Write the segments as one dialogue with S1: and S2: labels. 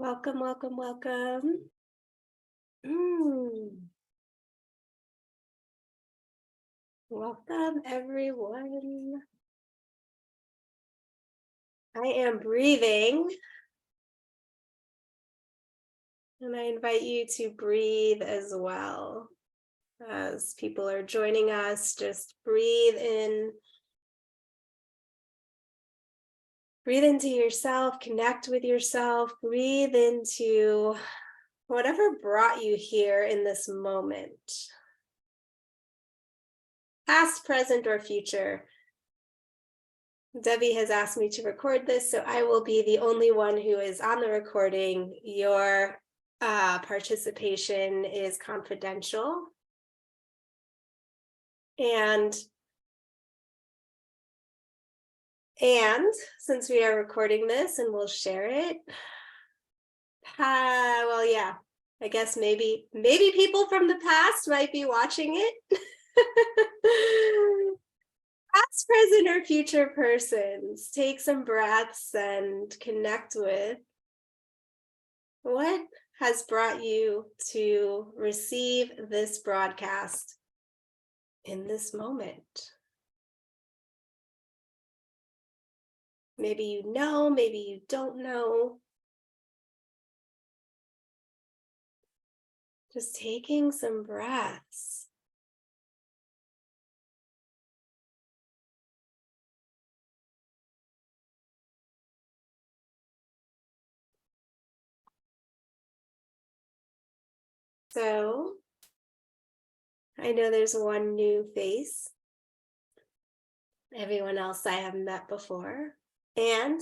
S1: Welcome, welcome, welcome. Mm. Welcome, everyone. I am breathing, and I invite you to breathe as well. As people are joining us, just breathe in. Breathe into yourself, connect with yourself, breathe into whatever brought you here in this moment. Past, present, or future. Debbie has asked me to record this, so I will be the only one who is on the recording. Your participation is confidential. And since we are recording this and we'll share it, well, yeah, I guess maybe people from the past might be watching it. Past, present, or future persons, take some breaths and connect with what has brought you to receive this broadcast in this moment. Maybe you know, maybe you don't know. Just taking some breaths. So, I know there's one new face. Everyone else I have met before. And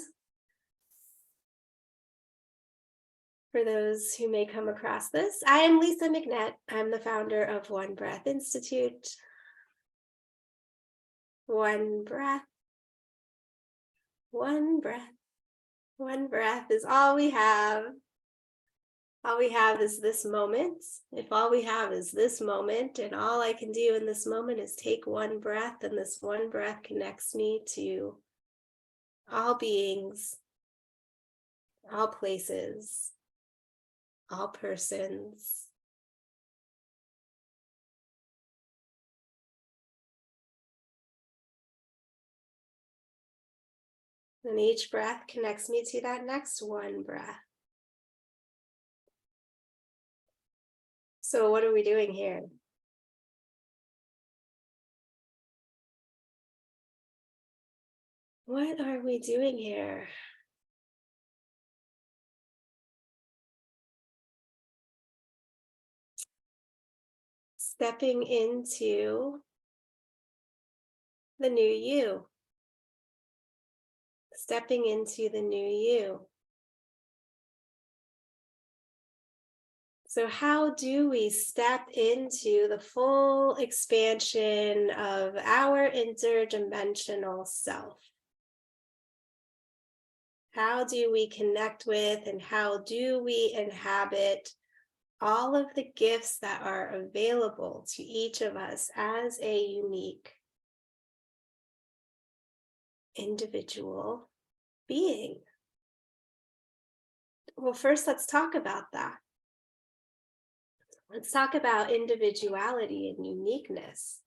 S1: for those who may come across this, I am Lisa McNett. I'm the founder of One Breath Institute. One breath, one breath, one breath is all we have. All we have is this moment. If all we have is this moment, and all I can do in this moment is take one breath, and this one breath connects me to all beings, all places, all persons. And each breath connects me to that next one breath. So what are we doing here? What are we doing here? Stepping into the new you. Stepping into the new you. So how do we step into the full expansion of our interdimensional self? How do we connect with and how do we inhabit all of the gifts that are available to each of us as a unique individual being? Well, first, let's talk about that. Let's talk about individuality and uniqueness.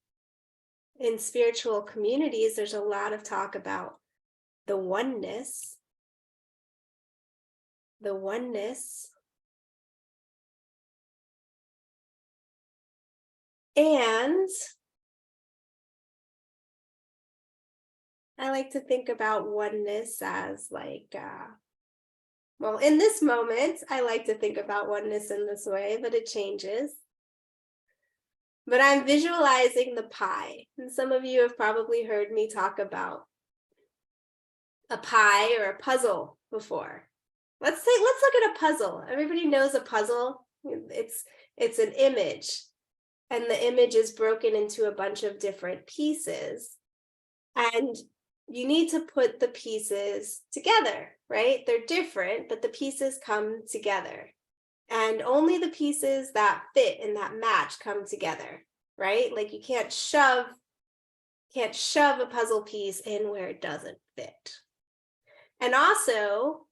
S1: In spiritual communities, there's a lot of talk about the oneness. The oneness. And I like to think about oneness as like, well, in this moment, I like to think about oneness in this way, but it changes. But I'm visualizing the pie. And some of you have probably heard me talk about a pie or a puzzle before. Let's look at a puzzle. Everybody knows a puzzle. It's an image, and the image is broken into a bunch of different pieces. And you need to put the pieces together, right? They're different, but the pieces come together. And only the pieces that fit and that match come together, right? Like you can't shove a puzzle piece in where it doesn't fit. And also,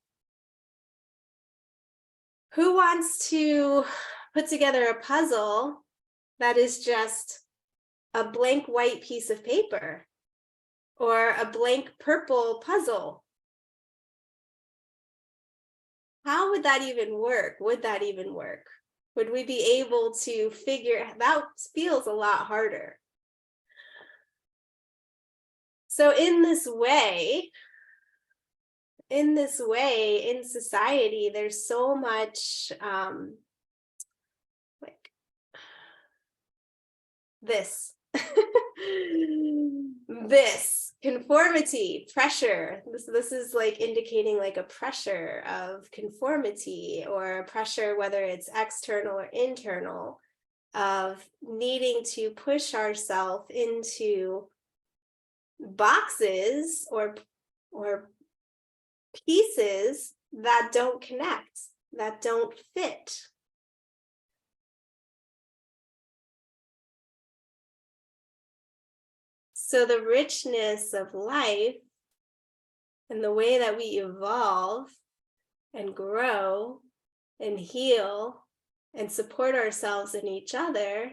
S1: Who wants to put together a puzzle that is just a blank white piece of paper or a blank purple puzzle? How would that even work? Would that even work? Would we be able to figure that? Feels a lot harder. So in this way, in society, there's so much like this. This conformity, pressure. This is like indicating like a pressure of conformity, or a pressure, whether it's external or internal, of needing to push ourselves into boxes or pieces that don't connect, that don't fit. So the richness of life and the way that we evolve and grow and heal and support ourselves and each other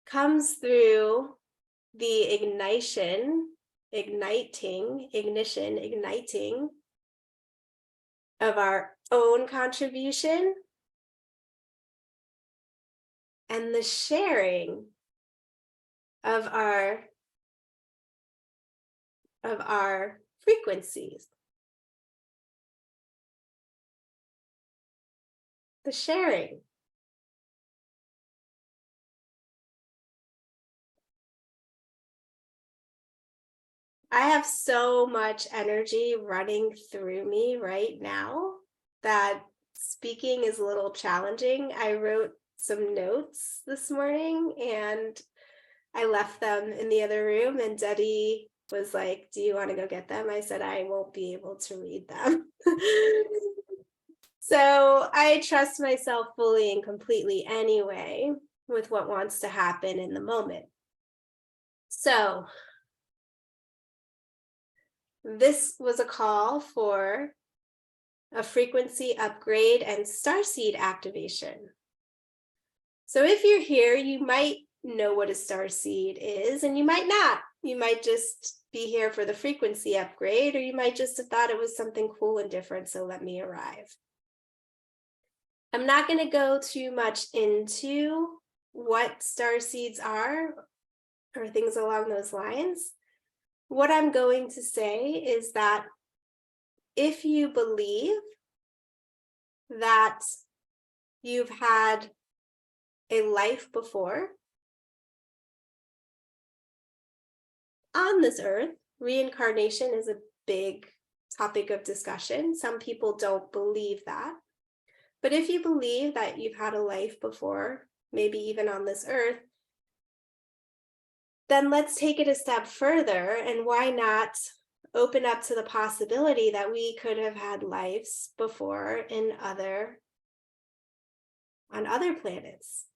S1: comes through the igniting of our own contribution and the sharing of our frequencies. The sharing. I have so much energy running through me right now that speaking is a little challenging. I wrote some notes this morning and I left them in the other room, and Debbie was like, "Do you want to go get them?" I said, "I won't be able to read them." So I trust myself fully and completely anyway with what wants to happen in the moment. So this was a call for a frequency upgrade and starseed activation. So if you're here, you might know what a starseed is, and you might not. You might just be here for the frequency upgrade, or you might just have thought it was something cool and different, so let me arrive. I'm not going to go too much into what starseeds are or things along those lines. What I'm going to say is that if you believe that you've had a life before on this earth, reincarnation is a big topic of discussion. Some people don't believe that. But if you believe that you've had a life before, maybe even on this earth, then let's take it a step further, and why not open up to the possibility that we could have had lives before on other planets,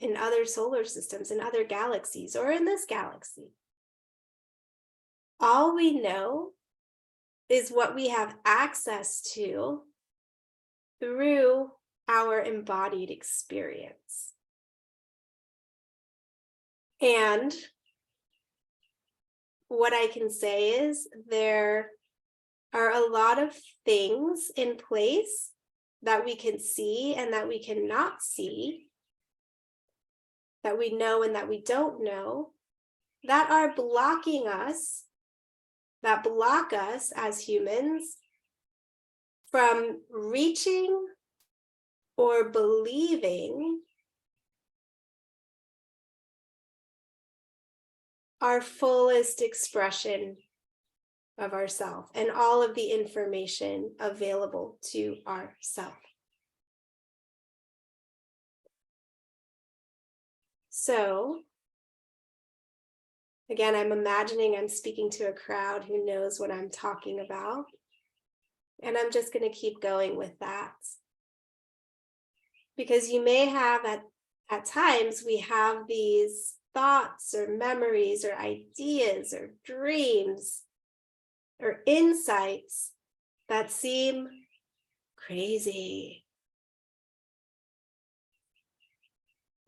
S1: in other solar systems, in other galaxies, or in this galaxy. All we know is what we have access to through our embodied experience. And what I can say is there are a lot of things in place that we can see and that we cannot see, that we know and that we don't know, that are blocking us, that block us as humans from reaching or believing our fullest expression of ourself and all of the information available to ourself. So, again, I'm imagining I'm speaking to a crowd who knows what I'm talking about. And I'm just going to keep going with that. Because you may have at times, we have these thoughts or memories or ideas or dreams or insights that seem crazy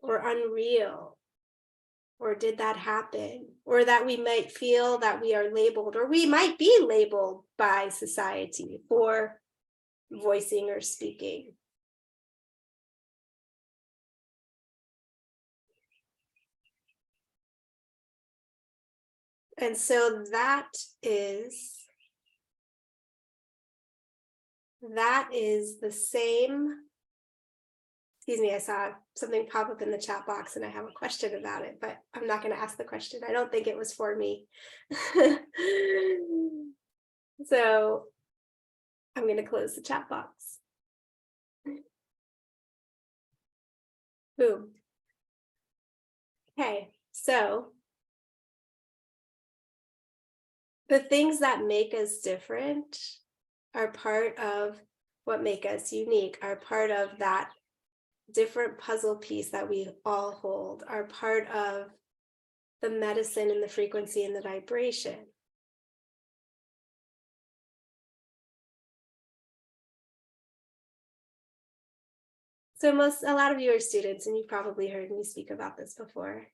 S1: or unreal, or did that happen, or that we might feel that we are labeled, or we might be labeled by society for voicing or speaking. And so that is the same. Excuse me, I saw something pop up in the chat box and I have a question about it, but I'm not going to ask the question. I don't think it was for me. So I'm going to close the chat box. Boom. Okay, so the things that make us different are part of what make us unique, are part of that different puzzle piece that we all hold, are part of the medicine and the frequency and the vibration. So a lot of you are students, and you've probably heard me speak about this before.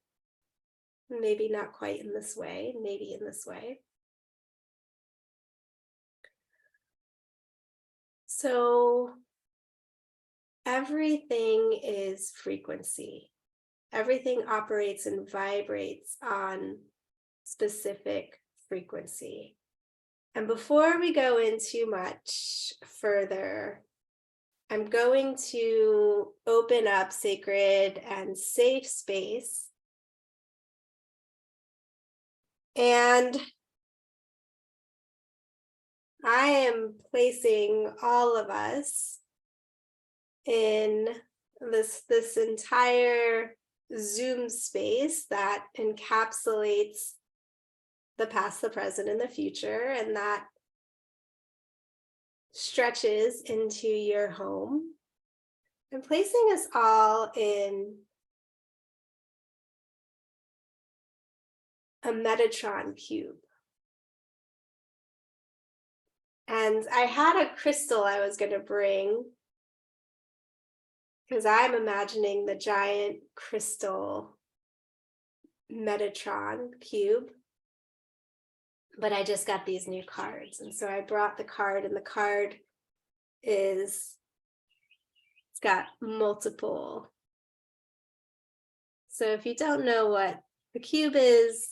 S1: Maybe not quite in this way, maybe in this way. So everything is frequency. Everything operates and vibrates on specific frequency. And before we go into much further, I'm going to open up sacred and safe space. And I am placing all of us in this entire Zoom space that encapsulates the past, the present, and the future, and that stretches into your home, and placing us all in a Metatron cube. And I had a crystal I was going to bring, because I'm imagining the giant crystal Metatron cube. But I just got these new cards. And so I brought the card, and the card it's got multiple. So if you don't know what the cube is,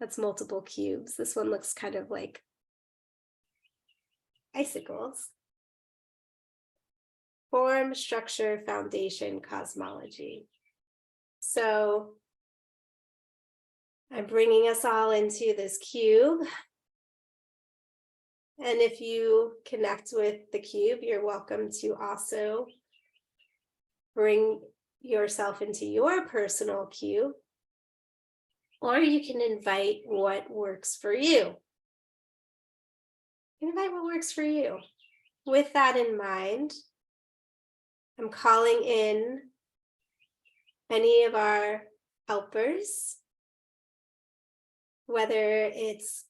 S1: that's multiple cubes. This one looks kind of like icicles. Form, structure, foundation, cosmology. So I'm bringing us all into this cube. And if you connect with the cube, you're welcome to also bring yourself into your personal cube, or you can invite what works for you. Invite what works for you. With that in mind, I'm calling in any of our helpers, whether it's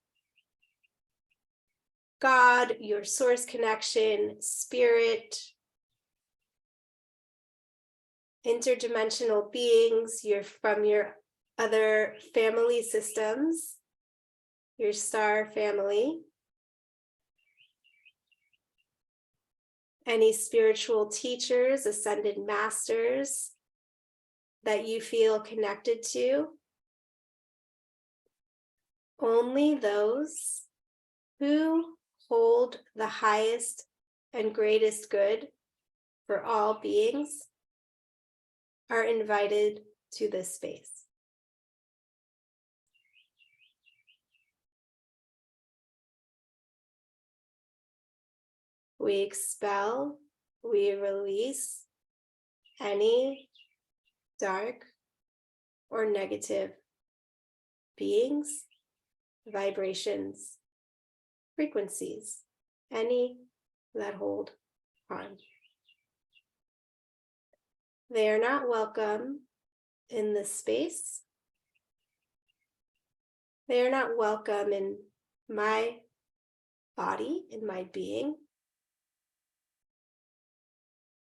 S1: God, your source connection, spirit, interdimensional beings, you're from your other family systems, your star family, any spiritual teachers, ascended masters that you feel connected to, only those who hold the highest and greatest good for all beings are invited to this space. We expel, we release any dark or negative beings, vibrations, frequencies, any that hold harm. They are not welcome in this space. They are not welcome in my body, in my being.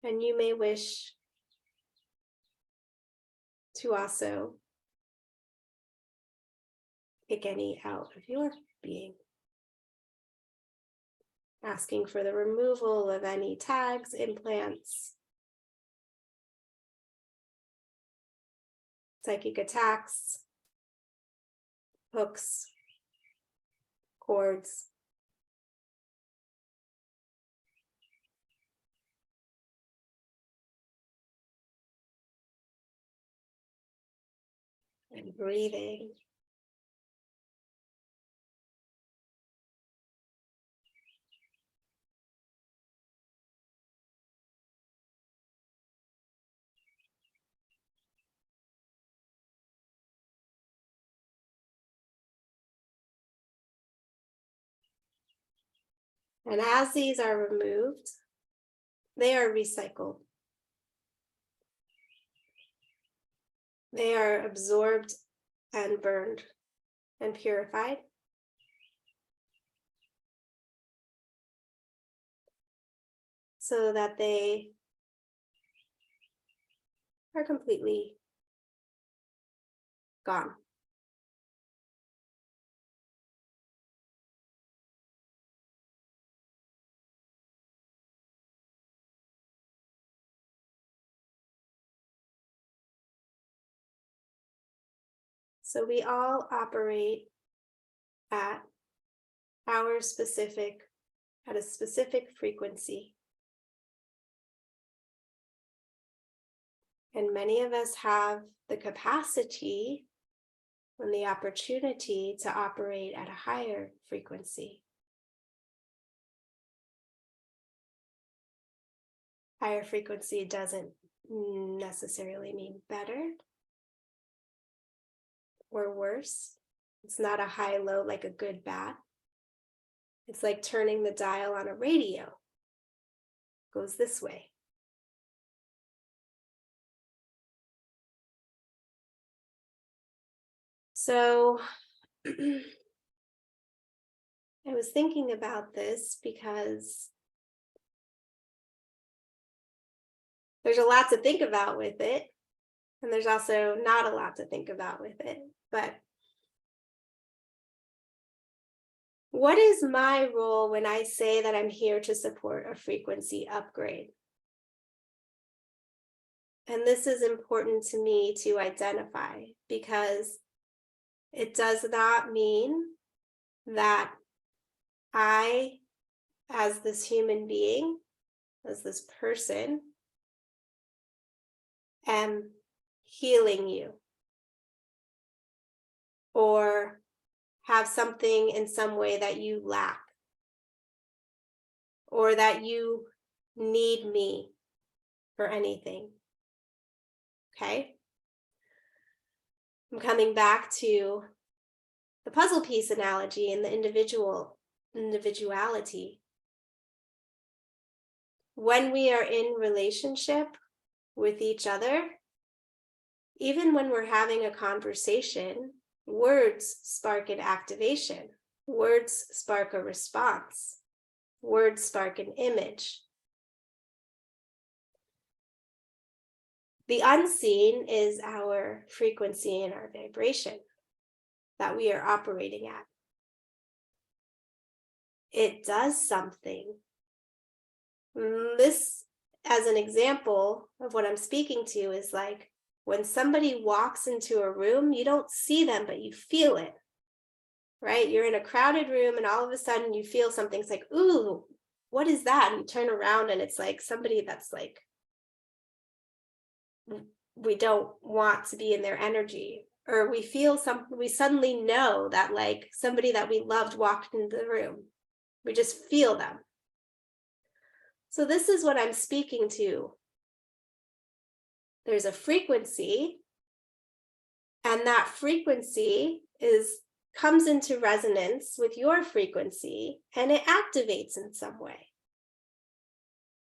S1: And you may wish to also pick any out of your being. Asking for the removal of any tags, implants, psychic attacks, hooks, cords. And breathing. And as these are removed, they are recycled. They are absorbed and burned and purified. So that they are completely gone. So we all operate at a specific frequency. And many of us have the capacity and the opportunity to operate at a higher frequency. Higher frequency doesn't necessarily mean better or worse. It's not a high low like a good bad. It's like turning the dial on a radio. It goes this way. So I was thinking about this because there's a lot to think about with it, and there's also not a lot to think about with it. But what is my role when I say that I'm here to support a frequency upgrade? And this is important to me to identify, because it does not mean that I, as this human being, as this person, am healing you or have something in some way that you lack or that you need me for anything. Okay? I'm coming back to the puzzle piece analogy and the individuality. When we are in relationship with each other, even when we're having a conversation, words spark an activation. Words spark a response. Words spark an image. The unseen is our frequency and our vibration that we are operating at. It does something. This, as an example of what I'm speaking to, is like when somebody walks into a room, you don't see them, but you feel it, right? You're in a crowded room and all of a sudden you feel something. It's like, ooh, what is that? And you turn around and it's like somebody that's like, we don't want to be in their energy. Or we feel we suddenly know that like somebody that we loved walked into the room. We just feel them. So this is what I'm speaking to. There's a frequency, and that frequency comes into resonance with your frequency, and it activates in some way,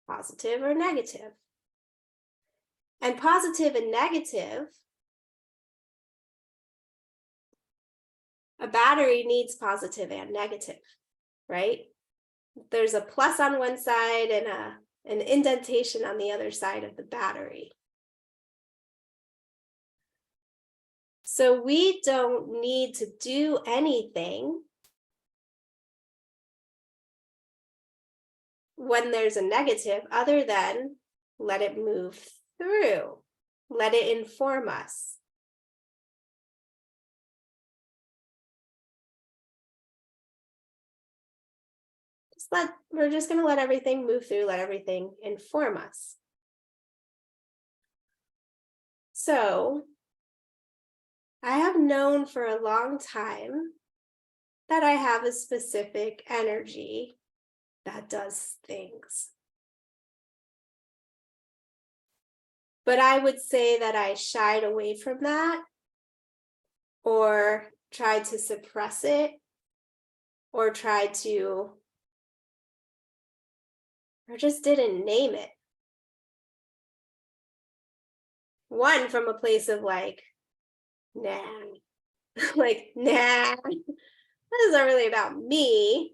S1: positive or negative. And positive and negative, a battery needs positive and negative, right? There's a plus on one side and an indentation on the other side of the battery. So we don't need to do anything when there's a negative other than let it move through, let it inform us. We're just going to let everything move through, let everything inform us. So I have known for a long time that I have a specific energy that does things. But I would say that I shied away from that, or tried to suppress it, or just didn't name it. One, from a place of like, nah, like, nah, this isn't really about me.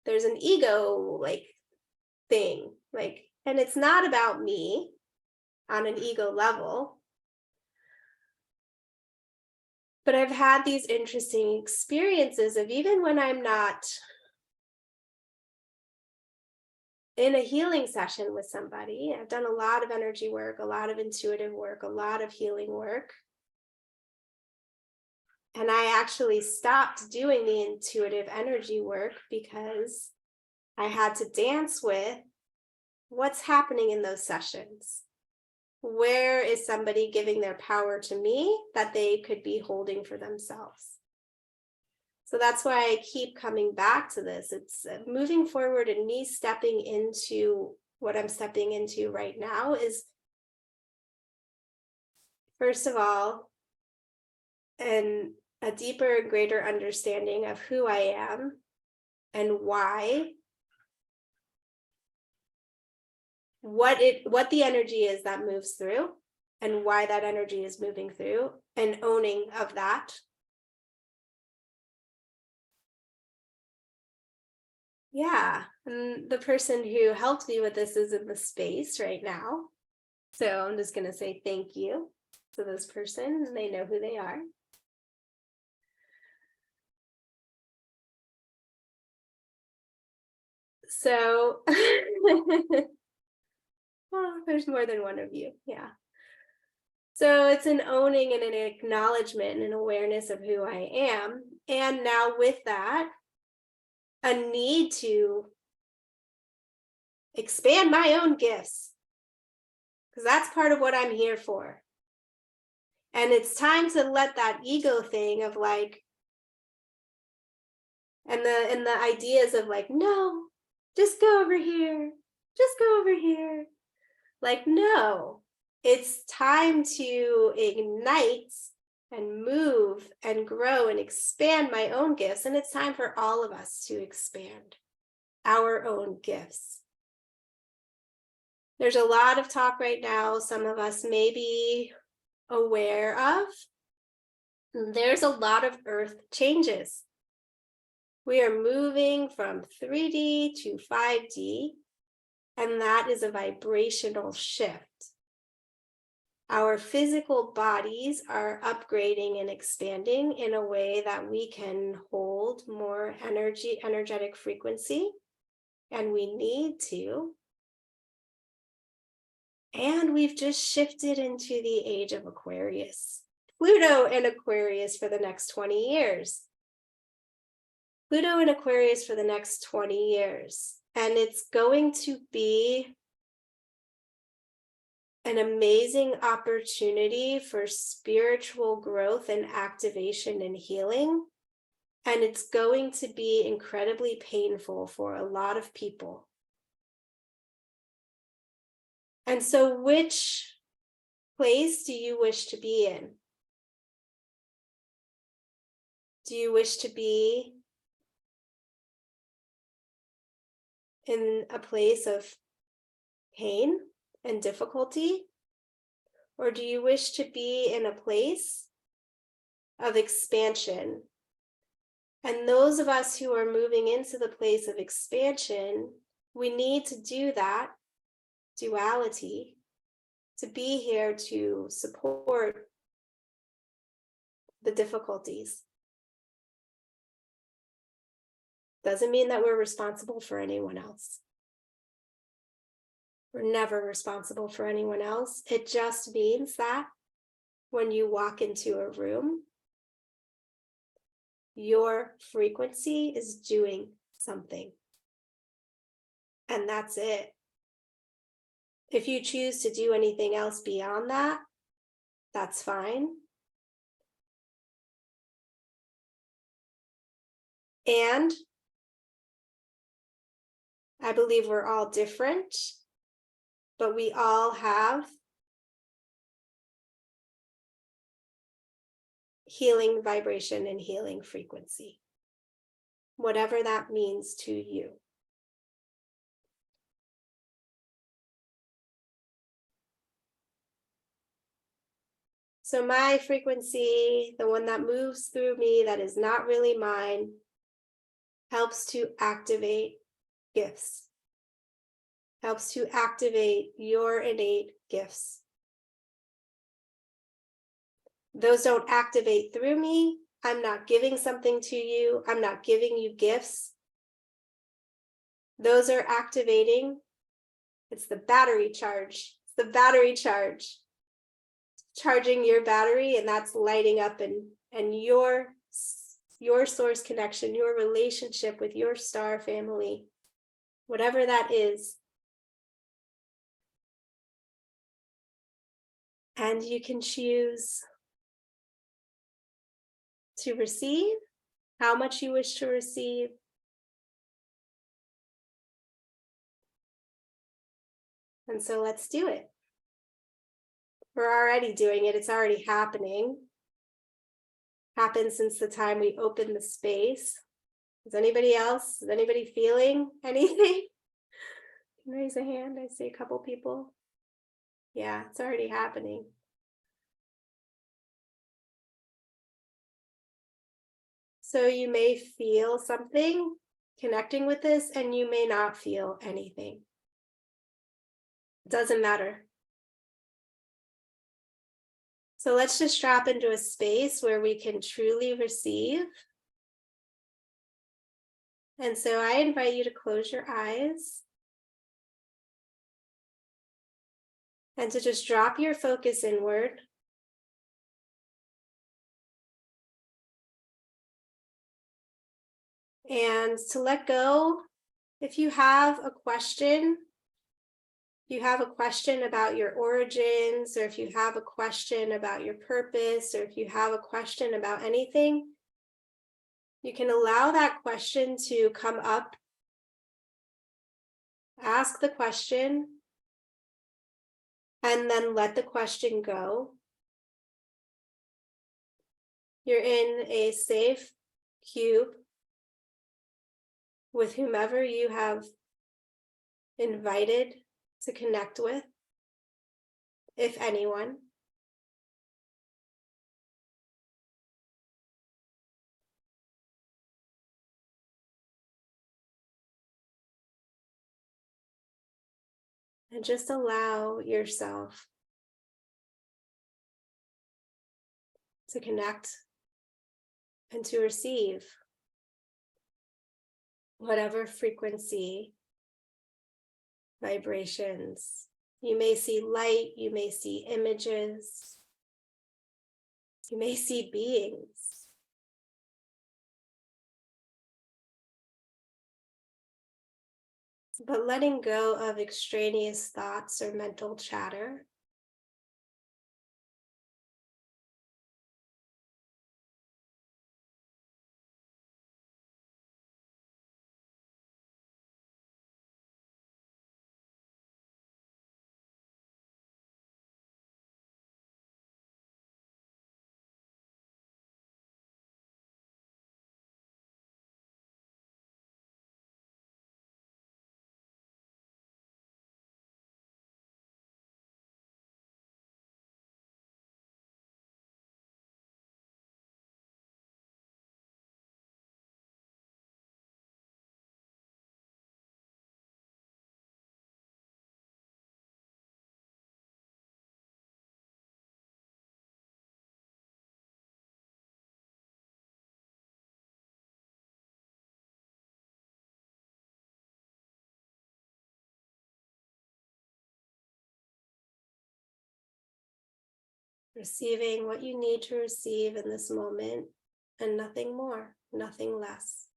S1: There's an ego like thing, like, and it's not about me on an ego level. But I've had these interesting experiences of, even when I'm not in a healing session with somebody, I've done a lot of energy work, a lot of intuitive work, a lot of healing work. And I actually stopped doing the intuitive energy work because I had to dance with what's happening in those sessions. Where is somebody giving their power to me that they could be holding for themselves? So that's why I keep coming back to this. It's moving forward, and me stepping into what I'm stepping into right now is, first of all, a deeper and greater understanding of who I am and why, what the energy is that moves through, and why that energy is moving through, and owning of that. Yeah, and the person who helped me with this is in the space right now. So I'm just going to say thank you to this person, and they know who they are. So, well, there's more than one of you. Yeah. So it's an owning and an acknowledgement and an awareness of who I am. And now with that, a need to expand my own gifts, because that's part of what I'm here for. And it's time to let that ego thing of like, and the ideas of like, no, just go over here, just go over here. Like, no, it's time to ignite and move and grow and expand my own gifts. And it's time for all of us to expand our own gifts. There's a lot of talk right now, some of us may be aware of. There's a lot of earth changes. We are moving from 3D to 5D, and that is a vibrational shift. Our physical bodies are upgrading and expanding in a way that we can hold more energetic frequency, and we need to. And we've just shifted into the age of Aquarius. Pluto in Aquarius for the next 20 years. Pluto in Aquarius for the next 20 years. And it's going to be an amazing opportunity for spiritual growth and activation and healing. And it's going to be incredibly painful for a lot of people. And so which place do you wish to be in? Do you wish to be in a place of pain and difficulty? Or do you wish to be in a place of expansion? And those of us who are moving into the place of expansion, we need to do that duality to be here to support the difficulties. Doesn't mean that we're responsible for anyone else. We're never responsible for anyone else. It just means that when you walk into a room, your frequency is doing something. And that's it. If you choose to do anything else beyond that, that's fine. And I believe we're all different, but we all have healing vibration and healing frequency, whatever that means to you. So my frequency, the one that moves through me that is not really mine, helps to activate gifts, helps to activate your innate gifts. Those don't activate through me. I'm not giving something to you. I'm not giving you gifts. Those are activating. It's the battery charge. It's the battery charge. Charging your battery, and that's lighting up, and your source connection, your relationship with your star family, whatever that is. And you can choose to receive how much you wish to receive. And so let's do it. We're already doing it. It's already happening. Happened since the time we opened the space. Is anybody feeling anything? Can you raise a hand? I see a couple people. Yeah, it's already happening. So you may feel something connecting with this, and you may not feel anything. It doesn't matter. So let's just drop into a space where we can truly receive. And so I invite you to close your eyes and to just drop your focus inward. And to let go. If you have a question, about your origins, or if you have a question about your purpose, or if you have a question about anything, you can allow that question to come up. Ask the question, and then let the question go. You're in a safe cube with whomever you have invited to connect with, if anyone. And just allow yourself to connect and to receive whatever frequency, vibrations. You may see light, you may see images, you may see beings. But letting go of extraneous thoughts or mental chatter. receiving what you need to receive in this moment, and nothing more, nothing less.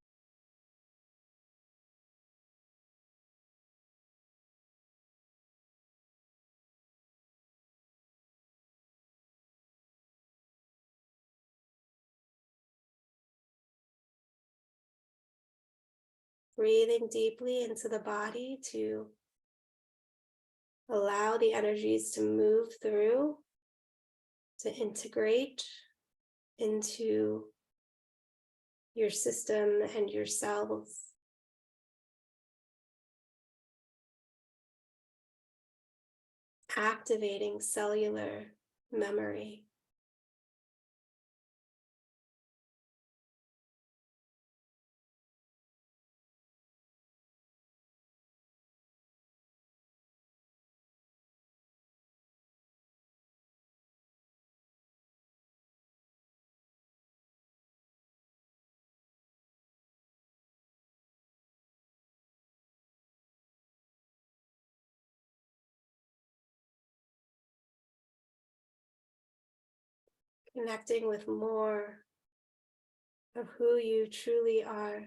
S1: Breathing deeply into the body to allow the energies to move through, to integrate into your system and your cells. Activating cellular memory. Connecting with more of who you truly are.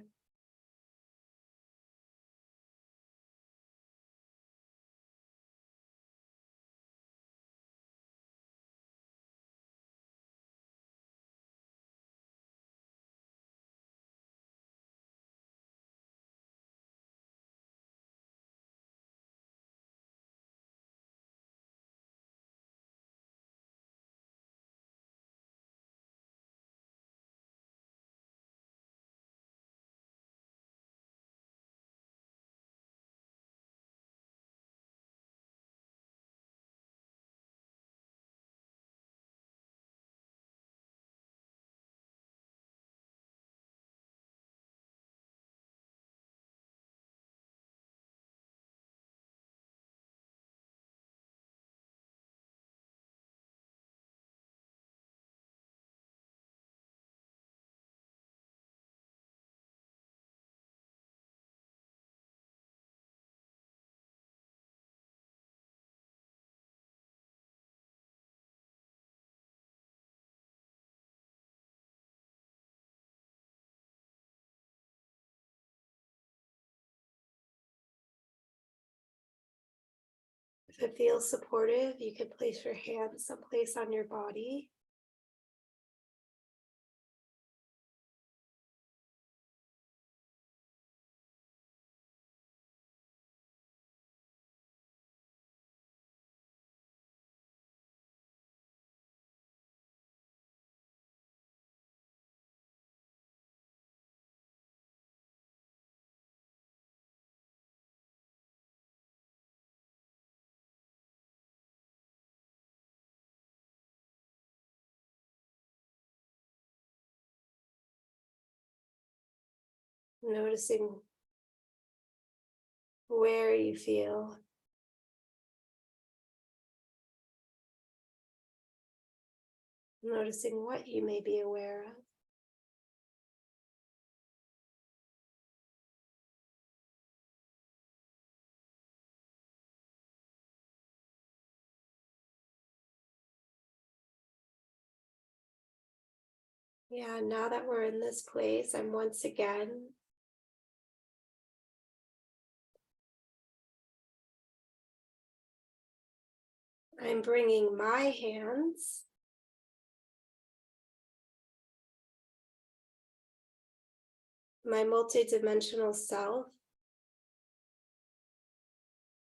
S1: If it feels supportive, you can place your hands someplace on your body. Noticing where you feel. Noticing what you may be aware of. Yeah, now that we're in this place, I'm once again I'm bringing my hands my multidimensional self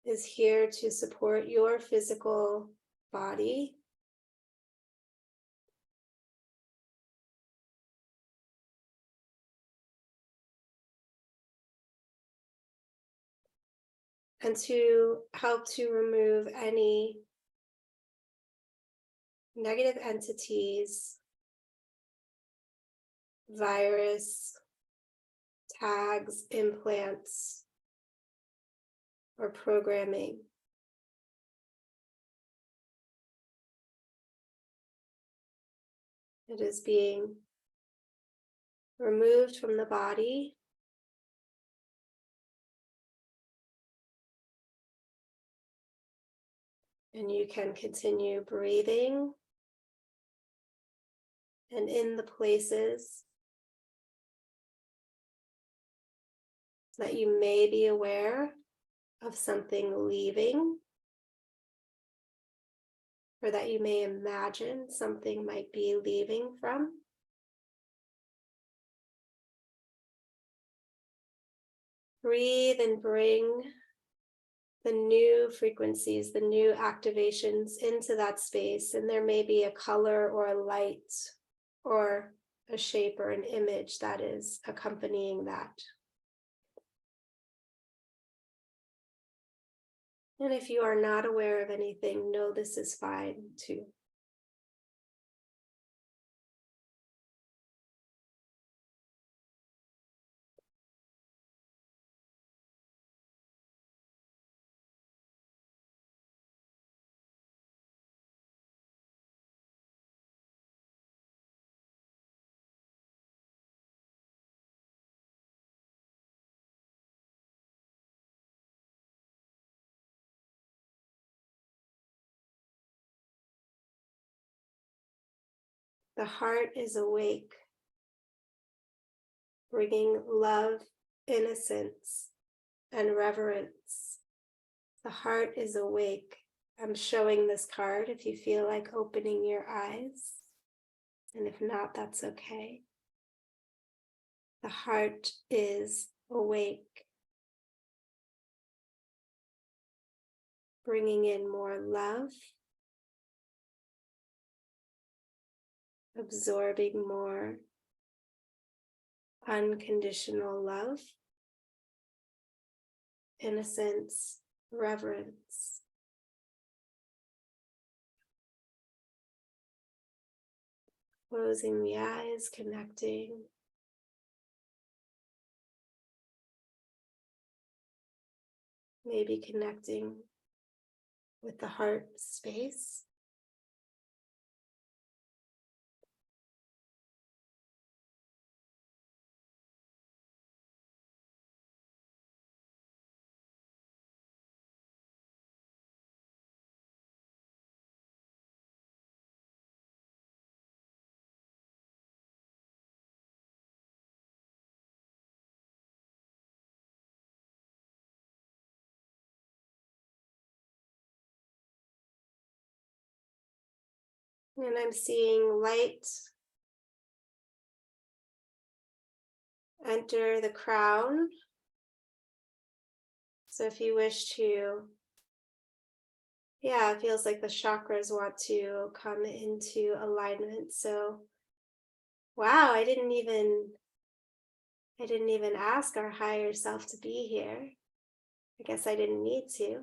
S1: is here to support your physical body. And to help to remove any negative entities, virus, tags, implants, or programming. It is being removed from the body. And you can continue breathing and in the places that you may be aware of something leaving, or that you may imagine something might be leaving from. Breathe and bring the new frequencies, the new activations into that space. And there may be a color or a light or a shape or an image that is accompanying that. And if you are not aware of anything, know this is fine too. The heart is awake, bringing love, innocence, and reverence. The heart is awake. I'm showing this card if you feel like opening your eyes. And if not, that's okay. The heart is awake, bringing in more love, absorbing more unconditional love, innocence, reverence. Closing the eyes, connecting. Maybe connecting with the heart space. And I'm seeing light enter the crown. So if you wish to, it feels like the chakras want to come into alignment. So, wow, I didn't even ask our higher self to be here. I guess I didn't need to.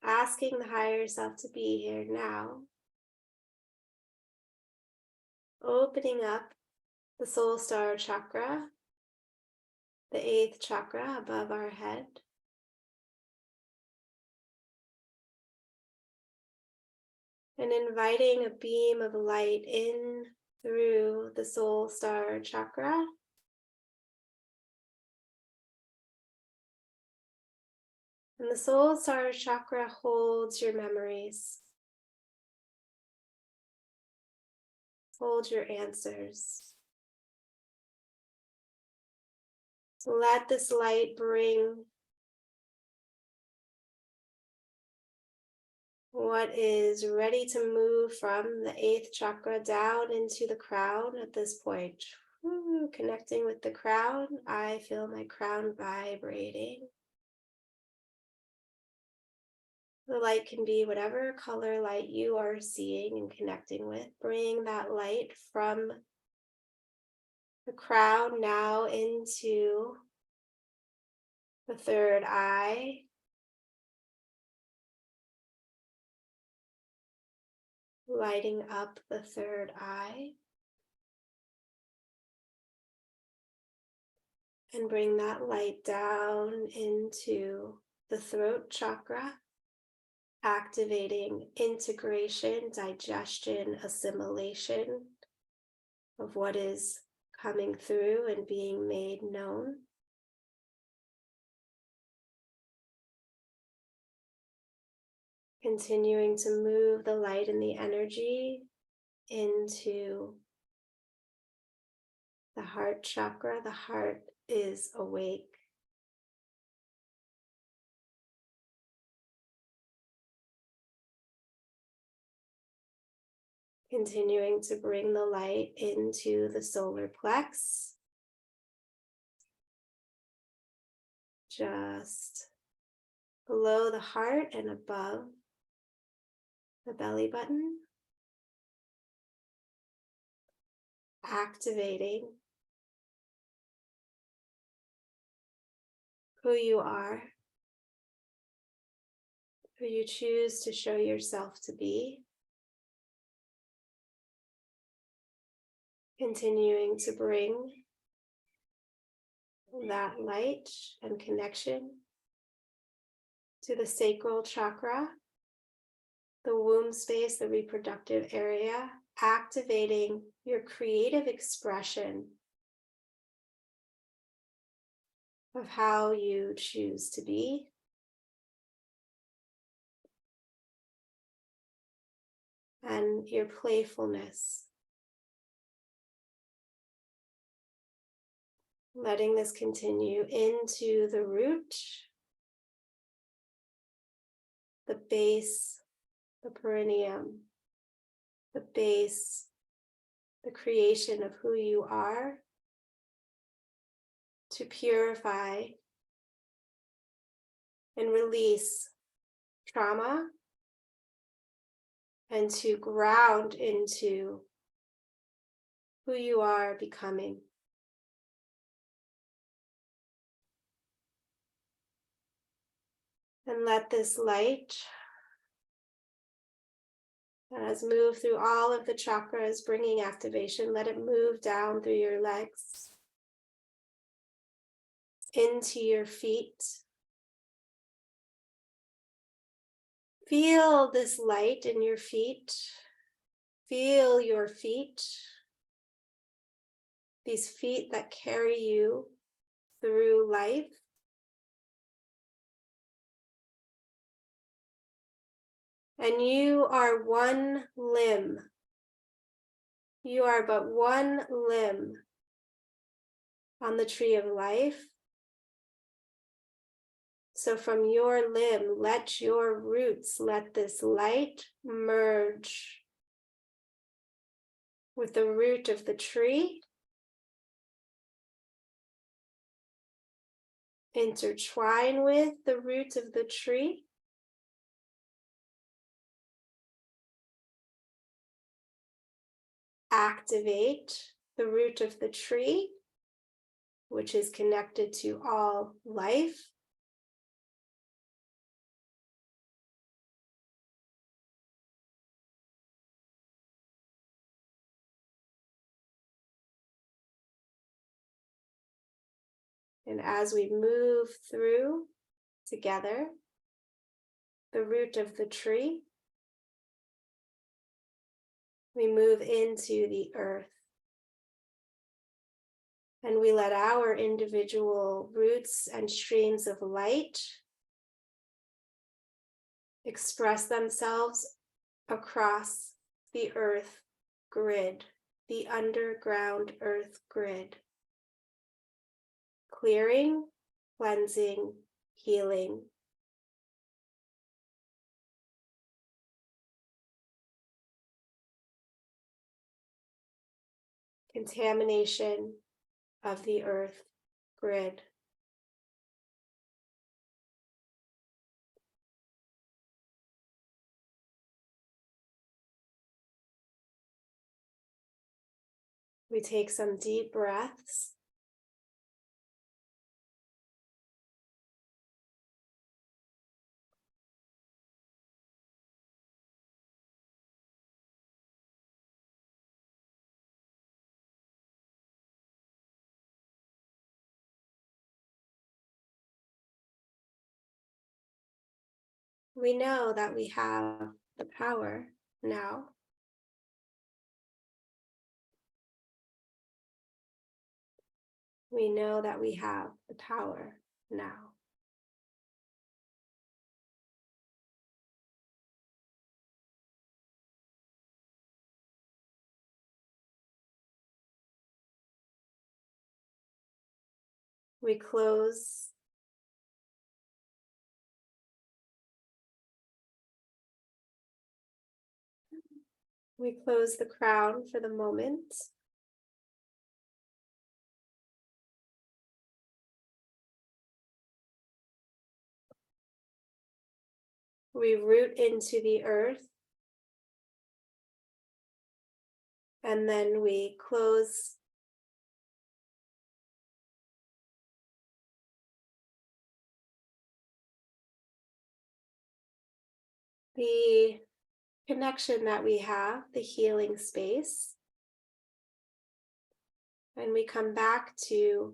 S1: Asking the higher self to be here now. Opening up the soul star chakra, the 8th chakra above our head. And inviting a beam of light in through the soul star chakra. And the soul star chakra holds your memories, holds your answers. Let this light bring what is ready to move from the 8th chakra down into the crown at this point. Connecting with the crown, I feel my crown vibrating. The light can be whatever color light you are seeing and connecting with. Bring that light from the crown now into the 3rd eye. Lighting up the 3rd eye. And bring that light down into the throat chakra, activating integration, digestion, assimilation of what is coming through and being made known. Continuing to move the light and the energy into the heart chakra. The heart is awake. Continuing to bring the light into the solar plex. Just below the heart and above the belly button. Activating who you are, who you choose to show yourself to be. Continuing to bring that light and connection to the sacral chakra, the womb space, the reproductive area, activating your creative expression of how you choose to be. And your playfulness. Letting this continue into the root, the base, the perineum, the base, the creation of who you are, to purify and release trauma, and to ground into who you are becoming. And let this light that has moved through all of the chakras, bringing activation, let it move down through your legs, into your feet. Feel this light in your feet. Feel your feet, these feet that carry you through life. And you are one limb. You are but one limb on the tree of life. So from your limb, let your roots, let this light merge with the root of the tree, intertwine with the root of the tree, activate the root of the tree, which is connected to all life. And as we move through together the root of the tree, we move into the earth. And we let our individual roots and streams of light express themselves across the earth grid, the underground earth grid, clearing, cleansing, healing. Contamination of the earth grid. We take some deep breaths. We know that we have the power now. We know that we have the power now. We close the crown for the moment. We root into the earth, and then we close the connection that we have, the healing space. And we come back to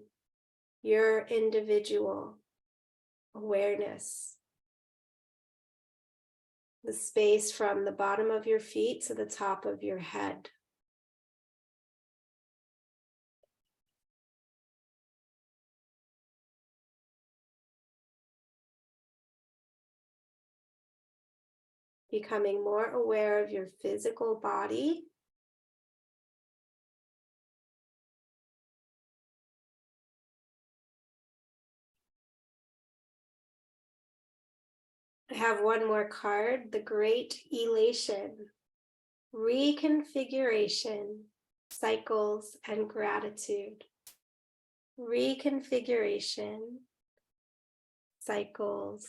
S1: your individual awareness, the space from the bottom of your feet to the top of your head. Becoming more aware of your physical body. I have one more card, the Great Elation, Reconfiguration, Cycles, and Gratitude. Reconfiguration, cycles,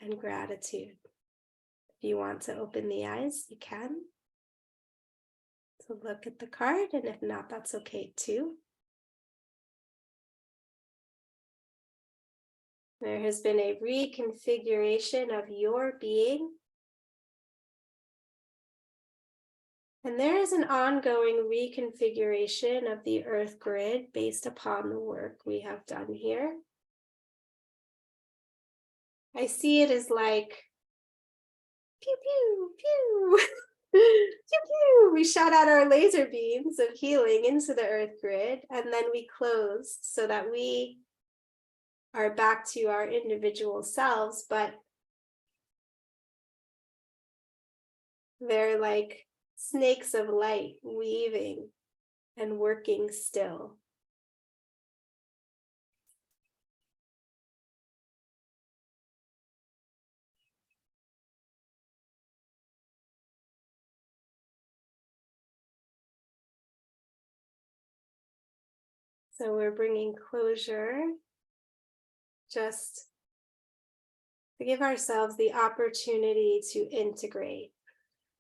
S1: and gratitude. If you want to open the eyes, you can. So look at the card, and if not, that's okay too. There has been a reconfiguration of your being. And there is an ongoing reconfiguration of the Earth grid based upon the work we have done here. I see it as like, pew, pew, pew, pew, pew. We shot out our laser beams of healing into the Earth grid, and then we closed so that we are back to our individual selves, but they're like snakes of light weaving and working still. So we're bringing closure just to give ourselves the opportunity to integrate.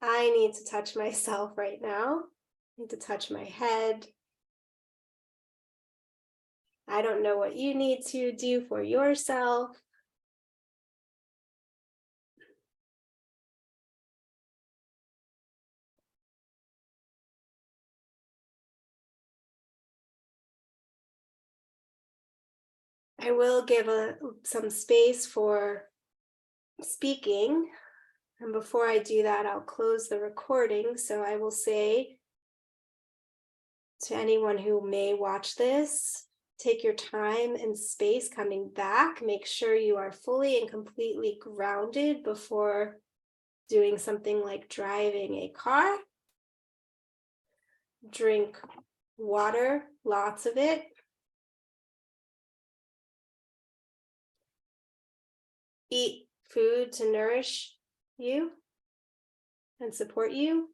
S1: I need to touch myself right now. I need to touch my head. I don't know what you need to do for yourself. I will give some space for speaking. And before I do that, I'll close the recording. So I will say to anyone who may watch this, take your time and space coming back. Make sure you are fully and completely grounded before doing something like driving a car. Drink water, lots of it. Eat food to nourish you and support you.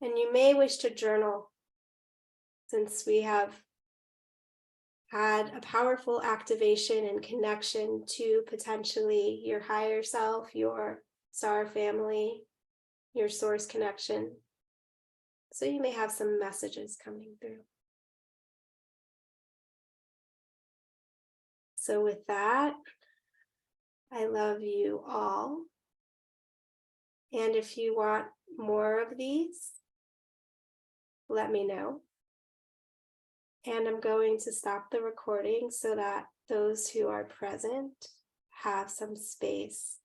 S1: And you may wish to journal, since we have had a powerful activation and connection to potentially your higher self, your star family, your source connection. So you may have some messages coming through. So with that, I love you all. And if you want more of these, let me know. And I'm going to stop the recording so that those who are present have some space